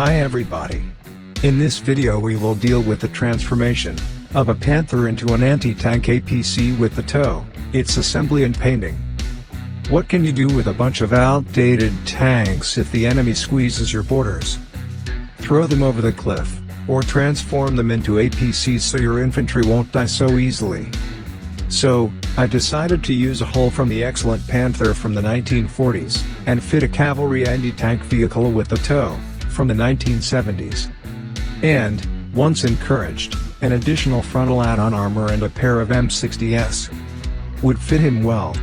Hi everybody. In this video we will deal with the transformation of a Panther into an anti-tank APC with the tow, its assembly and painting. What can you do with a bunch of outdated tanks if the enemy squeezes your borders? Throw them over the cliff, or transform them into APCs so your infantry won't die so easily. So, I decided to use a hull from the excellent Panther from the 1940s, and fit a cavalry anti-tank vehicle with the tow from the 1970s. And, once encouraged, an additional frontal add-on armor and a pair of M60s would fit him well.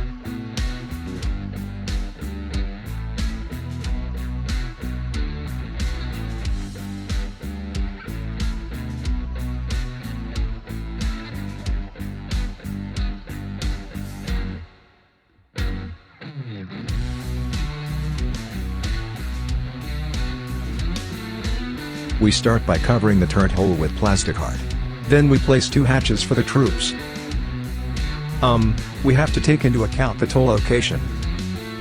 We start by covering the turret hole with plastic art. Then we place two hatches for the troops. We have to take into account the tow location.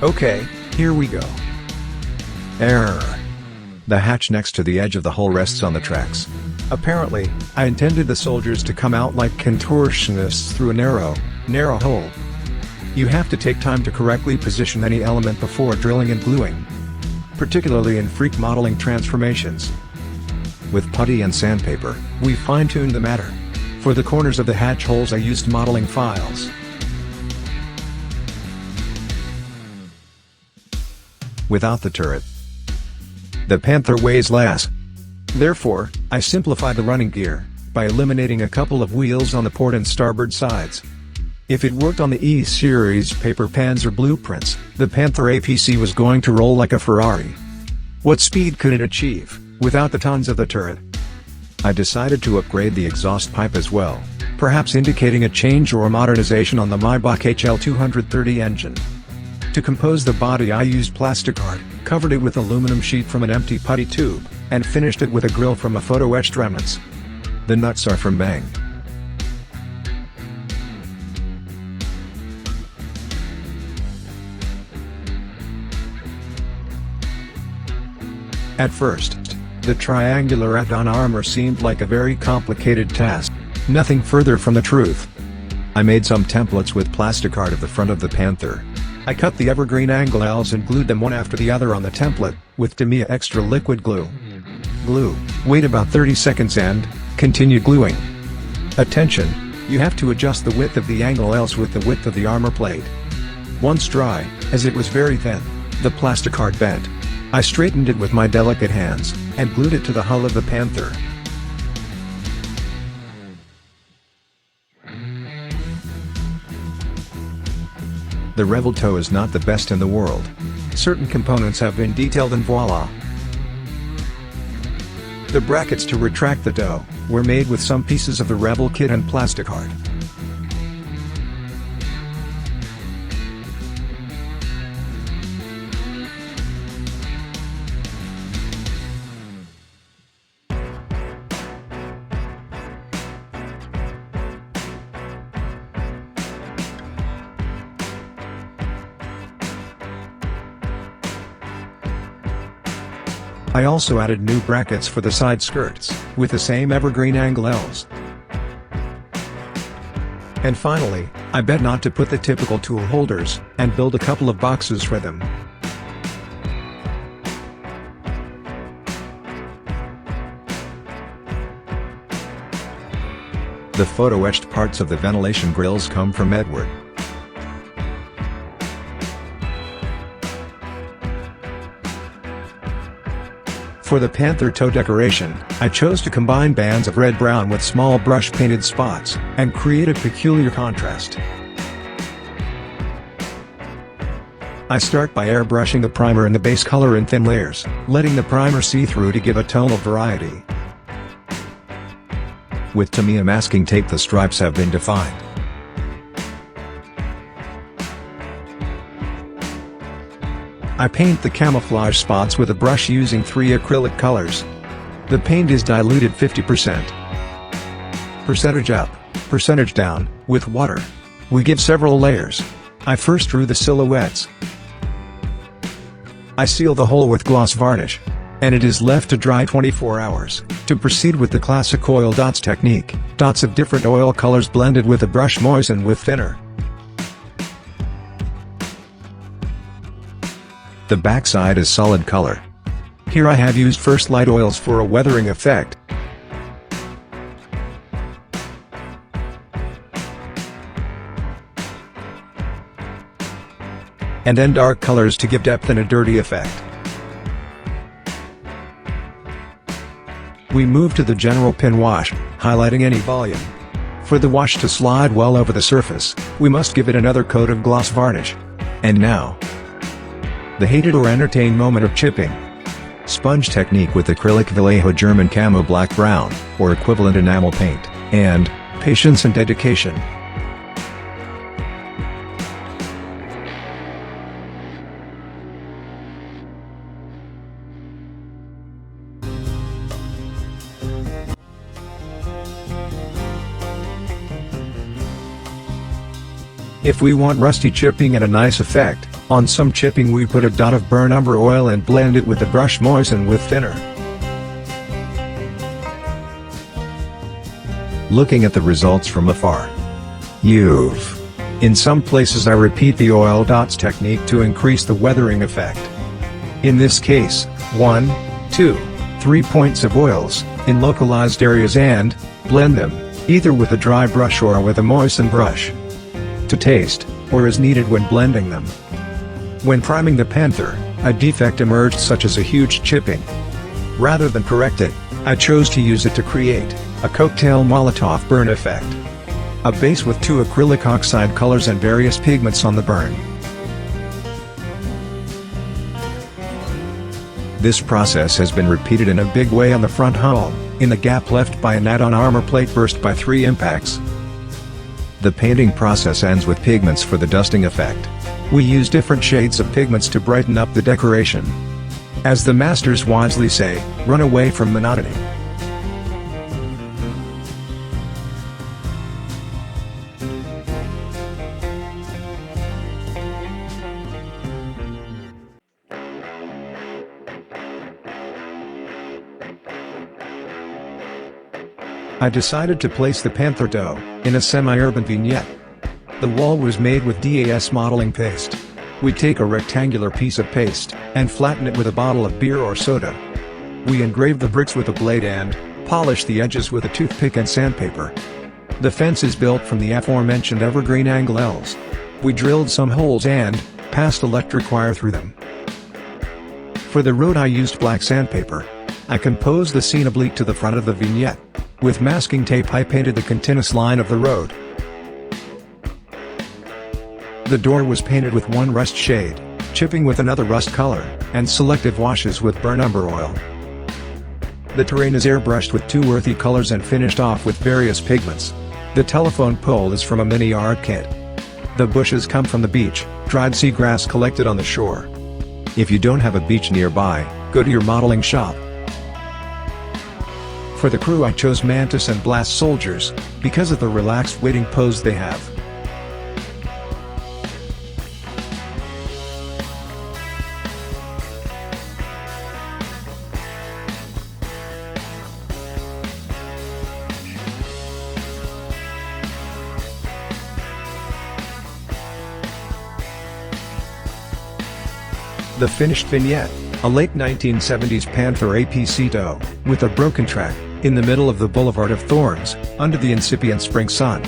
Okay, here we go. Error. The hatch next to the edge of the hole rests on the tracks. Apparently, I intended the soldiers to come out like contortionists through a narrow hole. You have to take time to correctly position any element before drilling and gluing, particularly in freak modeling transformations. With putty and sandpaper, we fine-tuned the matter. For the corners of the hatch holes I used modeling files. Without the turret, the Panther weighs less. Therefore, I simplified the running gear by eliminating a couple of wheels on the port and starboard sides. If it worked on the E-Series paper Panzer blueprints, the Panther APC was going to roll like a Ferrari. What speed could it achieve without the tons of the turret? I decided to upgrade the exhaust pipe as well, perhaps indicating a change or modernization on the Maybach HL230 engine. To compose the body I used plastic art, covered it with aluminum sheet from an empty putty tube, and finished it with a grill from a photo-etched remnants. The nuts are from Bang. At first, the triangular add-on armor seemed like a very complicated task. Nothing further from the truth. I made some templates with plastic art of the front of the Panther. I cut the evergreen angle L's and glued them one after the other on the template, with Tamiya extra liquid glue. Wait about 30 seconds and continue gluing. Attention! You have to adjust the width of the angle L's with the width of the armor plate. Once dry, as it was very thin, the plastic art bent. I straightened it with my delicate hands, and glued it to the hull of the Panther. The Revel tow is not the best in the world. Certain components have been detailed and voila! The brackets to retract the tow were made with some pieces of the Revel kit and plastic art. I also added new brackets for the side skirts, with the same evergreen angle L's. And finally, I bet not to put the typical tool holders, and build a couple of boxes for them. The photo-etched parts of the ventilation grills come from Edward. For the Panther tow decoration, I chose to combine bands of red-brown with small brush-painted spots, and create a peculiar contrast. I start by airbrushing the primer and the base color in thin layers, letting the primer see through to give a tonal variety. With Tamiya masking tape the stripes have been defined. I paint the camouflage spots with a brush using 3 acrylic colors. The paint is diluted 50%. Percentage up, percentage down, with water. We give several layers. I first drew the silhouettes. I seal the hole with gloss varnish. and it is left to dry 24 hours, to proceed with the classic oil dots technique. Dots of different oil colors blended with a brush moistened with thinner. The backside is solid color. Here I have used first light oils for a weathering effect. And then dark colors to give depth and a dirty effect. We move to the general pin wash, highlighting any volume. For the wash to slide well over the surface, we must give it another coat of gloss varnish. And now, the hated or entertained moment of chipping. Sponge technique with acrylic Vallejo German camo black brown, or equivalent enamel paint, and patience and dedication. If we want rusty chipping and a nice effect, on some chipping we put a dot of burnt umber oil and blend it with the brush moistened with thinner. Looking at the results from afar. In some places I repeat the oil dots technique to increase the weathering effect. In this case, 1, 2, 3 points of oils, in localized areas and, blend them, either with a dry brush or with a moistened brush. To taste, or as needed when blending them. When priming the Panther, a defect emerged such as a huge chipping. Rather than correct it, I chose to use it to create a cocktail Molotov burn effect. A base with 2 acrylic oxide colors and various pigments on the burn. This process has been repeated in a big way on the front hull, in the gap left by an add-on armor plate burst by 3 impacts. The painting process ends with pigments for the dusting effect. We use different shades of pigments to brighten up the decoration. As the masters wisely say, run away from monotony. I decided to place the Panther dough in a semi-urban vignette. The wall was made with DAS modeling paste. We take a rectangular piece of paste and flatten it with a bottle of beer or soda. We engrave the bricks with a blade and polish the edges with a toothpick and sandpaper. The fence is built from the aforementioned evergreen angle Ls. We drilled some holes and passed electric wire through them. For the road I used black sandpaper. I composed the scene oblique to the front of the vignette. With masking tape I painted the continuous line of the road. The door was painted with one rust shade, chipping with another rust color, and selective washes with burnt umber oil. The terrain is airbrushed with 2 earthy colors and finished off with various pigments. The telephone pole is from a mini art kit. The bushes come from the beach, dried seagrass collected on the shore. If you don't have a beach nearby, go to your modeling shop. For the crew I chose Mantis and Blast Soldiers, because of the relaxed waiting pose they have. The finished vignette, a late 1970s Panther APC dough, with a broken track, in the middle of the Boulevard of Thorns, under the incipient spring sun.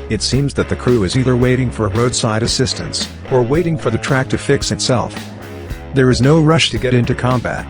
It seems that the crew is either waiting for roadside assistance, or waiting for the track to fix itself. There is no rush to get into combat.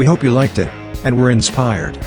We hope you liked it, and were inspired.